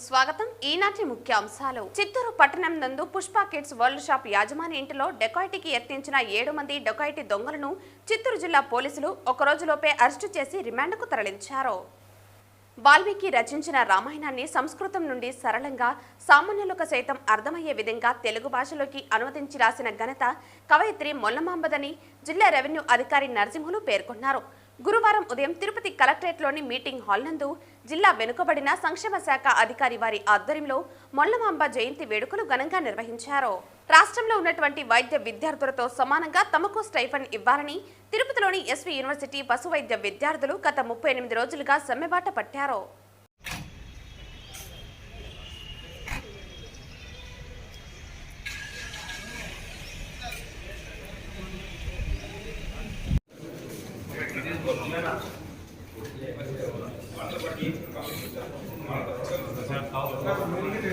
స్వాగతం. ఈనాటి ముఖ్యాంశాలు. చిత్తూరు పట్టణం నందు పుష్ప కిడ్స్ వరల్డ్ షాప్ యాజమాని ఇంటిలో డెకాయిటీకి యత్నించిన 7 మంది డెకాయిటీ దొంగలను చిత్తూరు జిల్లా పోలీసులు ఒక రోజులోపే అరెస్టు చేసి రిమాండ్కు తరలించారు. వాల్మీకి రచించిన రామాయణాన్ని సంస్కృతం నుండి సరళంగా సామాన్యులకు సైతం అర్థమయ్యే విధంగా తెలుగు భాషలోకి అనువదించి రాసిన ఘనత కవయిత్రి మొల్లమాంబదని జిల్లా రెవెన్యూ అధికారి నరసింహులు పేర్కొన్నారు. గురువారం ఉదయం తిరుపతి కలెక్టరేట్లోని మీటింగ్ హాల్ నందు జిల్లా వెనుకబడిన సంక్షేమ శాఖ అధికారి వారి ఆధ్వర్యంలో మొల్లమాంబ జయంతి వేడుకలు ఘనంగా నిర్వహించారు. రాష్ట్రంలో ఉన్నటువంటి వైద్య విద్యార్థులతో సమానంగా తమకు స్టైఫండ్ ఇవ్వాలని తిరుపతిలోని ఎస్వి యూనివర్సిటీ పశు వైద్య విద్యార్థులు గత 38 రోజులుగా సమ్మెబాట పట్టారు.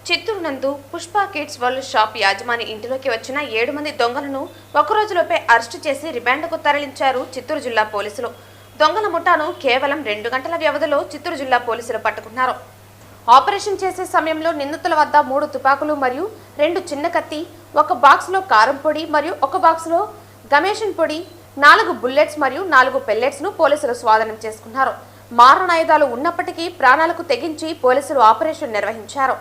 చిత్తూరు నందు పుష్ప కిడ్స్ వరల్డ్ షాప్ యాజమాని ఇంటిలోకి వచ్చిన 7 మంది దొంగలను ఒకరోజులోపే అరెస్టు చేసి రిమాండ్కు తరలించారు చిత్తూరు జిల్లా పోలీసులు. దొంగల ముఠాను కేవలం 2 గంటల వ్యవధిలో చిత్తూరు జిల్లా పోలీసులు పట్టుకున్నారు. ఆపరేషన్ చేసే సమయంలో నిందితుల వద్ద 3 తుపాకులు మరియు 2 చిన్న కత్తి, 1 బాక్స్లో కారం పొడి మరియు 1 బాక్స్లో గమేషన్ పొడి, 4 బుల్లెట్స్ మరియు 4 పెల్లెట్స్ను పోలీసులు స్వాధీనం చేసుకున్నారు. మారణాయుధాలు ఉన్నప్పటికీ ప్రాణాలకు తెగించి పోలీసులు ఆపరేషన్ నిర్వహించారు.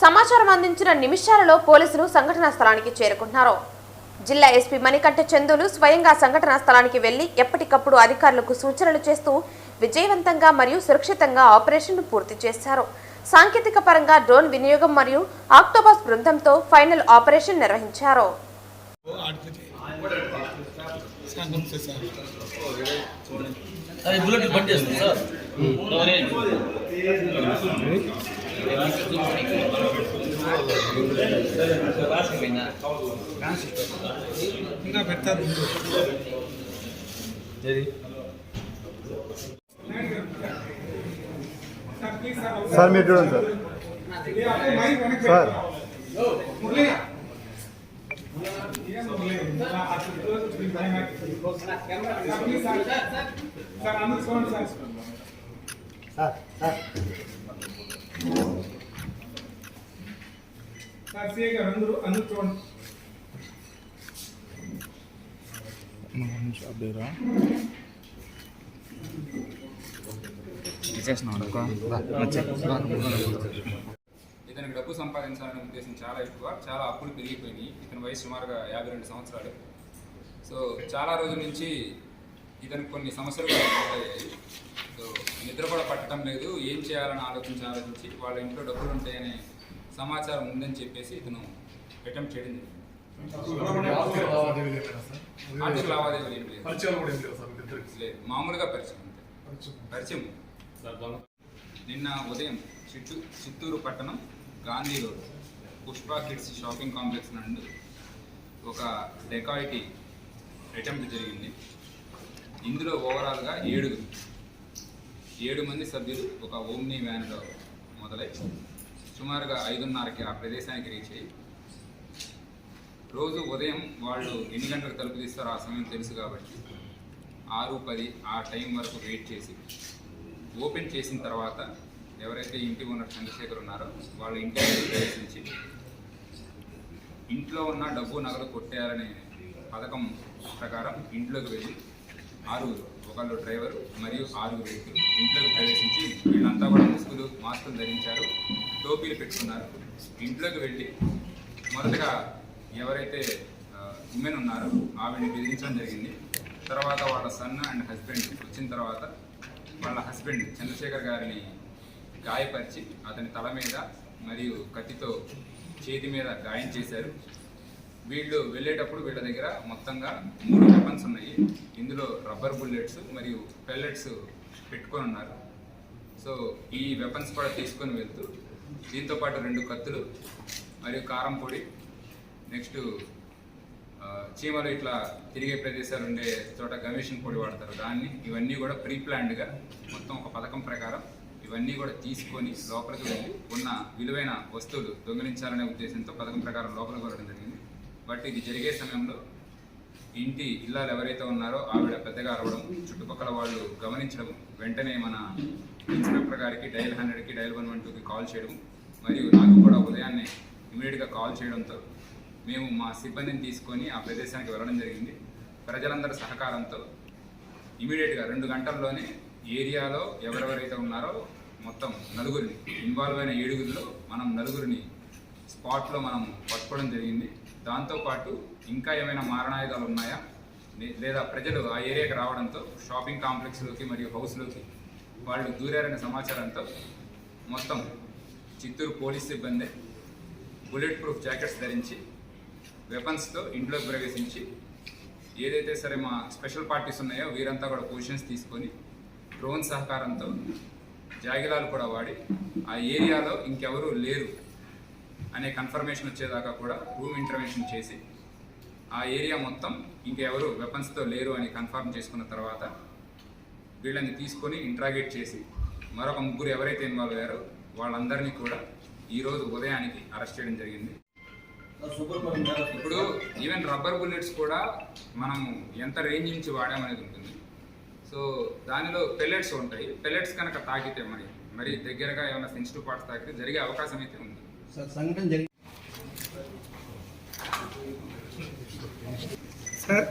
సమాచారం అందించిన నిమిషాలలో పోలీసులు సంఘటనా స్థలానికి చేరుకున్నారు. జిల్లా ఎస్పీ మణికంఠ చందులు స్వయంగా సంఘటనా స్థలానికి వెళ్లి ఎప్పటికప్పుడు అధికారులకు సూచనలు చేస్తూ విజయవంతంగా మరియు సురక్షితంగా ఆపరేషన్ పూర్తి చేశారు. సాంకేతిక పరంగా డ్రోన్ వినియోగం మరియు ఆక్టోపస్ బృందంతో ఫైనల్ ఆపరేషన్ నిర్వహించారు. సార్ మీరు చూడండి సార్ ఇతనికి డబ్బు సంపాదించాలనే ఉద్దేశం చాలా ఎక్కువ. చాలా అప్పులు పెరిగిపోయినాయి. ఇతని వయసు సుమారుగా 52 సంవత్సరాలు. సో చాలా రోజుల నుంచి ఇతనికి కొన్ని సమస్యలు కూడా ఉంటాయి. సో నిద్ర కూడా పట్టడం లేదు. ఏం చేయాలని ఆలోచించి వాళ్ళ ఇంట్లో డబ్బులు ఉంటాయనే సమాచారం ఉందని చెప్పేసి ఇతను అటెంప్ట్ చేయడం జరిగింది. ఆర్థిక లావాదేవీలు ఏం లేదు, మామూలుగా పరిచయం. నిన్న ఉదయం చిత్తూరు పట్టణం Gandhi road Pushpa kids shopping complex నుండి ఒక డెకాయిటీ అటెంప్ట్ జరిగింది. ఇందులో ఓవరాల్గా 7 మంది సభ్యులు ఒక ఓమ్నీ వ్యాన్లో మొదలై సుమారుగా 5:30కి ఆ ప్రదేశానికి రీచ్ అయ్యి రోజు ఉదయం వాళ్ళు ఎన్ని గంటలకు తలుపు తీస్తారో ఆ సమయం తెలుసు కాబట్టి 6:10 ఆ టైం వరకు వెయిట్ చేసి ఓపెన్ చేసిన తర్వాత ఎవరైతే ఇంటి ఓనర్ చంద్రశేఖర్ ఉన్నారో వాళ్ళ ఇంటికి ప్రవేశించి ఇంట్లో ఉన్న డబ్బు నగలు కొట్టేయాలనే పథకం ప్రకారం ఇంట్లోకి వెళ్ళి 6 ఒకళ్ళు డ్రైవరు మరియు 6 వ్యక్తులు ఇంట్లోకి ప్రవేశించి వీళ్ళంతా కూడా మాస్కులు ధరించారు, టోపీలు పెట్టుకున్నారు. ఇంట్లోకి వెళ్ళి మొదటగా ఎవరైతే ఉమెన్ ఉన్నారో ఆవిడని బెదిరించడం జరిగింది. తర్వాత వాళ్ళ సన్ అండ్ హస్బెండ్ వచ్చిన తర్వాత వాళ్ళ హస్బెండ్ చంద్రశేఖర్ గారిని గాయపరిచి అతని తల మీద మరియు కత్తితో చేతి మీద గాయం చేశారు. వీళ్ళు వెళ్ళేటప్పుడు వీళ్ళ దగ్గర మొత్తంగా 3 వెపన్స్ ఉన్నాయి. ఇందులో రబ్బర్ బుల్లెట్స్ మరియు పెల్లెట్స్ పెట్టుకొని ఉన్నారు. సో ఈ వెపన్స్ కూడా తీసుకొని వెళ్తూ దీంతోపాటు 2 కత్తులు మరియు కారం పొడి, నెక్స్ట్ చీమలు ఇట్లా తిరిగే ప్రదేశాలు ఉండే చోట గమేషన్ పొడి వాడతారు దాన్ని. ఇవన్నీ కూడా ప్రీ ప్లాన్డ్గా మొత్తం ఒక పథకం ప్రకారం ఇవన్నీ కూడా తీసుకొని లోపలికి వెళ్ళి ఉన్న విలువైన వస్తువులు దొంగిలించాలనే ఉద్దేశంతో పథకం ప్రకారం లోపలికి వెళ్ళడం జరిగింది. బట్ ఇది జరిగే సమయంలో ఇంటి ఇల్లాలు ఎవరైతే ఉన్నారో ఆవిడ పెద్దగా అరవడం, చుట్టుపక్కల వాళ్ళు గమనించడం, వెంటనే మన ఇన్స్పెక్టర్ గారికి డయల్ 100కి డయల్ 112కి కాల్ చేయడం, మరియు నాకు కూడా ఉదయాన్నే ఇమీడియట్గా కాల్ చేయడంతో మేము మా సిబ్బందిని తీసుకొని ఆ ప్రదేశానికి వెళ్ళడం జరిగింది. ప్రజలందరి సహకారంతో ఇమీడియట్గా 2 గంటల్లోనే ఏరియాలో ఎవరెవరైతే ఉన్నారో మొత్తం నలుగురిని ఇన్వాల్వ్ అయిన 7గురిలో మనం నలుగురిని స్పాట్లో మనం పట్టుకోవడం జరిగింది. దాంతోపాటు ఇంకా ఏమైనా మారణాయుధాలు ఉన్నాయా లేదా ప్రజలు ఆ ఏరియాకి రావడంతో షాపింగ్ కాంప్లెక్స్లోకి మరియు హౌస్లోకి వాళ్ళు దూరారనే సమాచారంతో మొత్తం చిత్తూరు పోలీస్ సిబ్బంది బుల్లెట్ ప్రూఫ్ జాకెట్స్ ధరించి వెపన్స్తో ఇంట్లోకి ప్రవేశించి ఏదైతే సరే మా స్పెషల్ పార్టీస్ ఉన్నాయో వీరంతా కూడా పొజిషన్స్ తీసుకొని డ్రోన్ సహకారంతో జాగిలాలు కూడా వాడి ఆ ఏరియాలో ఇంకెవరూ లేరు అనే కన్ఫర్మేషన్ వచ్చేదాకా కూడా రూమ్ ఇంటర్వెన్షన్ చేసి ఆ ఏరియా మొత్తం ఇంకెవరు వెపన్స్తో లేరు అని కన్ఫర్మ్ చేసుకున్న తర్వాత వీళ్ళని తీసుకొని ఇంట్రాగేట్ చేసి మరొక 3 ఎవరైతే ఇన్వాల్వ్ అయ్యారో వాళ్ళందరినీ కూడా ఈరోజు ఉదయానికి అరెస్ట్ చేయడం జరిగింది. ఇప్పుడు ఈవెన్ రబ్బర్ బుల్లెట్స్ కూడా మనం ఎంత రేంజ్ నుంచి వాడామనేది ఉంటుంది. సో దానిలో పెల్లెట్స్ ఉంటాయి. పెల్లెట్స్ కనుక తాకితే మరి దగ్గరగా ఏమైనా సెన్సిటివ్ పార్ట్స్ తాకితే జరిగే అవకాశం అయితే ఉంది. సంఘటన జరిగి సార్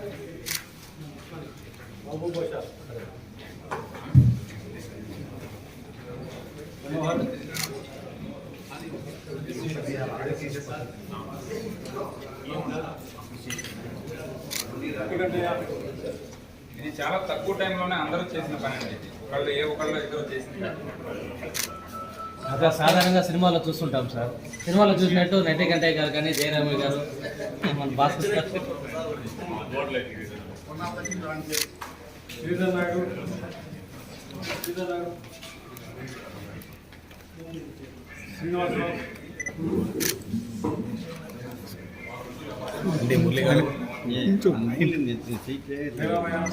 ఇది చాలా తక్కువ టైంలోనే అందరూ చేసిన పని అండి. ఒకళ్ళు ఇద్దరు చేసిన అక్కడ సాధారణంగా సినిమాలో చూస్తుంటాం సార్. సినిమాలో చూసినట్టు నటి కంటయ్య గారు కానీ జయరామయ్య గారు మన భాస్కర్ గారు అంటే మురళి గారు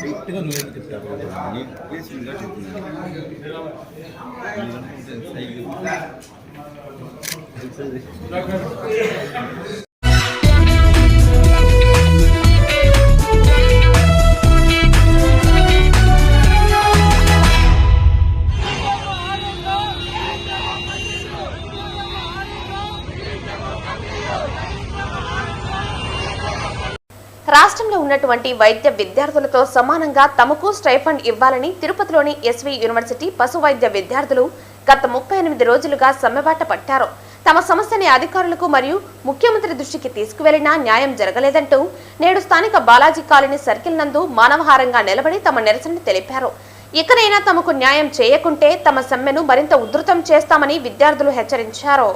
సైట్గా నువ్వు చెప్తావు పేషెంట్గా చెప్తున్నాను. రాష్ట్రంలో ఉన్నటువంటి వైద్య విద్యార్థులతో సమానంగా తమకు స్టైఫండ్ ఇవ్వాలని తిరుపతిలోని ఎస్వి యూనివర్సిటీ పశు వైద్య విద్యార్థులు గత 38 రోజులుగా సమ్మెబాట పట్టారు. తమ సమస్యని అధికారులకు మరియు ముఖ్యమంత్రి దృష్టికి తీసుకువెళ్లినా న్యాయం జరగలేదంటూ నేడు స్థానిక బాలాజీ కాలనీ సర్కిల్ నందు మానవహారంగా నిలబడి తమ నిరసన తెలిపారు. ఇకనైనా తమకు న్యాయం చేయకుంటే తమ సమ్మెను మరింత ఉధృతం చేస్తామని విద్యార్థులు హెచ్చరించారు.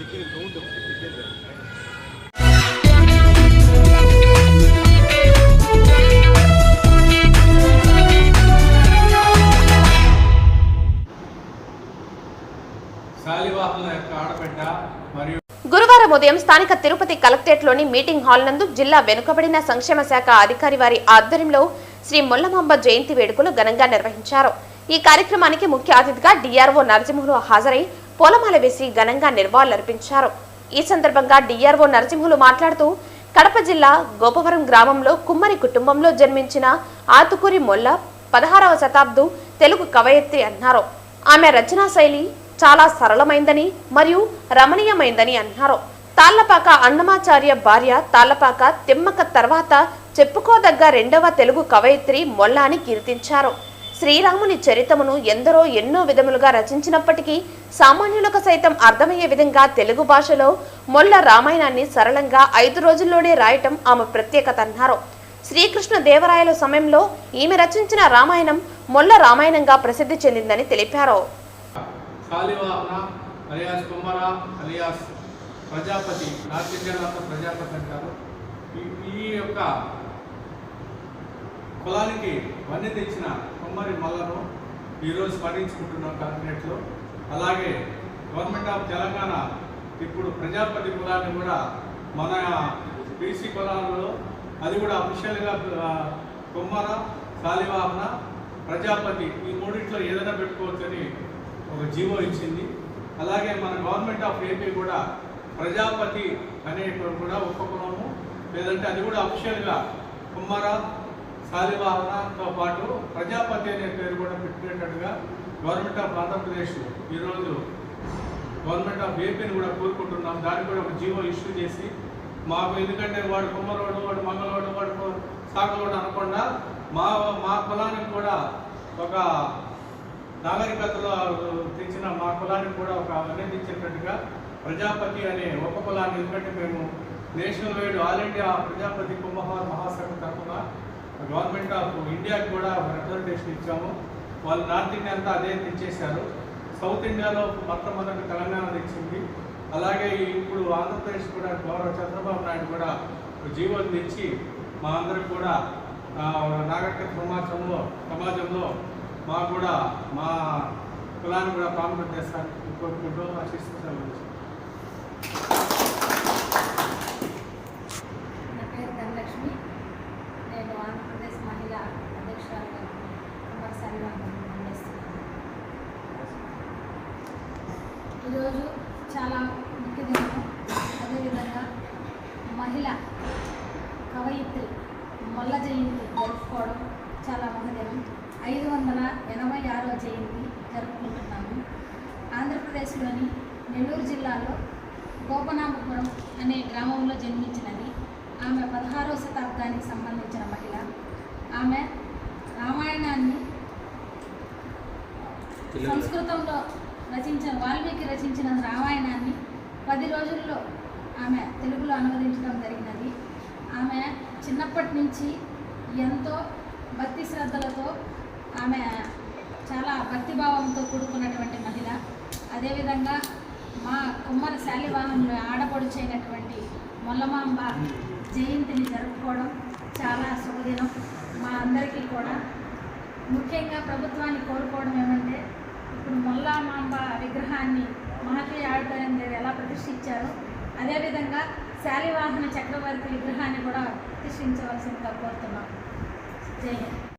శాలివాహనుల యొక్క ఆడబిడ్డ మరియు గురువారం ఉదయం స్థానిక తిరుపతి కలెక్టరేట్లోని మీటింగ్ హాల్ నందు జిల్లా వెనుకబడిన సంక్షేమ శాఖ అధికారి వారి ఆధ్వర్యంలో శ్రీ మొల్లమాంబ జయంతి వేడుకలు ఘనంగా నిర్వహించారు. ఈ కార్యక్రమానికి ముఖ్య అతిథిగా డిఆర్ఓ నరసింహులు హాజరై పూలమాల వేసి ఘనంగా నివాళులర్పించారు. ఈ సందర్భంగా డిఆర్ఓ నరసింహులు మాట్లాడుతూ కడప జిల్లా గోపవరం గ్రామంలో కుమ్మరి కుటుంబంలో జన్మించిన ఆతుకూరి మొల్ల 16వ శతాబ్దు తెలుగు కవయిత్రి అన్నారు. ఆమె రచనా శైలి చాలా సరళమైందని మరియు రమణీయమైందని అన్నారు. తాళ్లపాక అన్నమాచార్య భార్య తాళ్లపాక తిమ్మక్క తర్వాత చెప్పుకోదగ్గ రెండవ తెలుగు కవయిత్రి మొల్ల అని కీర్తించారు. శ్రీరాముని చరితమును ఎందరో ఎన్నో విధములుగా రచించినప్పటికీ సామాన్యులకు సైతం అర్థమయ్యే విధంగా తెలుగు భాషలో మొల్ల రామాయణాన్ని సరళంగా 5 రోజుల్లోనే రాయటం ఆమె ప్రత్యేకత అన్నారు. శ్రీకృష్ణ దేవరాయల సమయంలో ఈమె రచించిన రామాయణం మొల్ల రామాయణంగా ప్రసిద్ధి చెందిందని తెలిపారు. Shalivahana alias Kummara alias Prajapati, north Indian అంతా ప్రజాపతి అంటారు. ఈ యొక్క కులానికి వన్నె తెచ్చిన కుమ్మరి మల్లను ఈరోజు స్మరించుకుంటున్నాం క్యాబినెట్లో. అలాగే గవర్నమెంట్ ఆఫ్ తెలంగాణ ఇప్పుడు ప్రజాపతి కులాన్ని కూడా మన బీసీ కులాలలో అది కూడా అఫీషియల్గా కుమ్మర, శాలివాహన, ప్రజాపతి ఈ మూడిట్లో ఏదైనా పెట్టుకోవచ్చని ఒక జీవో ఇచ్చింది. అలాగే మన గవర్నమెంట్ ఆఫ్ ఏపీ కూడా ప్రజాపతి అనే కూడా ఉపకులము, లేదంటే అది కూడా అఫీషియల్గా కుమ్మర, శాలివాహనతో పాటు ప్రజాపతి అనే పేరు కూడా పెట్టేటట్టుగా గవర్నమెంట్ ఆఫ్ ఆంధ్రప్రదేశ్ ఈరోజు గవర్నమెంట్ ఆఫ్ ఏపీని కూడా కోరుకుంటున్నాం. దానికి కూడా ఒక జీవో ఇష్యూ చేసి మాకు, ఎందుకంటే వాడు కుమ్మరోడు, వాడు మంగళవాడు, వాడు సాగలోడు అనకుండా మా కులానికి కూడా ఒక నాగరికతలో తెచ్చిన మా కులానికి కూడా ఒక అభినందించేటట్టుగా ప్రజాపతి అనే ఒక కులాన్ని, ఎందుకంటే మేము national wide all India Prajapati Kumbhar Mahasabha తరఫున గవర్నమెంట్ ఆఫ్ ఇండియాకి కూడా రిప్రజెంటేషన్ ఇచ్చాము. వాళ్ళు నార్త్ ఇండియా అంతా అదే తెచ్చేశారు. సౌత్ ఇండియాలో మొట్టమొదటి తెలంగాణ తెచ్చింది. అలాగే ఇప్పుడు ఆంధ్రప్రదేశ్ కూడా గౌరవ చంద్రబాబు నాయుడు కూడా జీవోలు తెచ్చి మా అందరికి కూడా నాగరికత సమాజంలో మాకు కూడా మా కులాన్ని కూడా ప్రాముఖ్యత చేస్తారని కోరుకుంటూ ఆశిస్తున్నాను. నా పేరు ధనలక్ష్మి. నేను ఆంధ్రప్రదేశ్ మహిళా అధ్యక్షురాలుగా కుమార్ శాలివాహన పనిచేస్తున్నాను. ఈరోజు చాలా ముఖ్య దినం. అదేవిధంగా మహిళ కవయిత్రి మొల్ల జయంతి జరుపుకోవడం చాలా మహదినం. 586వ జయంతి జరుపుకుంటున్నాము. ఆంధ్రప్రదేశ్లోని నెల్లూరు జిల్లాలో గోపనామపురం అనే గ్రామంలో జన్మించినది. ఆమె 16వ శతాబ్దానికి సంబంధించిన మహిళ. ఆమె రామాయణాన్ని సంస్కృతంలో వాల్మీకి రచించిన రామాయణాన్ని 10 రోజుల్లో ఆమె తెలుగులో అనువదించడం జరిగినది. ఆమె చిన్నప్పటి నుంచి ఎంతో భక్తి శ్రద్ధలతో, ఆమె చాలా భక్తిభావంతో కూడుకున్నటువంటి మహిళ. అదేవిధంగా మా కుమ్మరి శాలివాహనంలో ఆడపడుచైనటువంటి మొల్లమాంబ జయంతిని జరుపుకోవడం చాలా శుభదినం మా అందరికీ కూడా. ముఖ్యంగా ప్రభుత్వాన్ని కోరుకోవడం ఏమంటే, ఇప్పుడు మొల్లమాంబ విగ్రహాన్ని మహర్షి ఆడిటోరియం దగ్గర ఎలా ప్రతిష్ఠించారో అదేవిధంగా శాలివాహన చక్రవర్తి విగ్రహాన్ని కూడా ప్రతిష్ఠించవలసిందిగా కోరుతున్నాం. జై హింద్.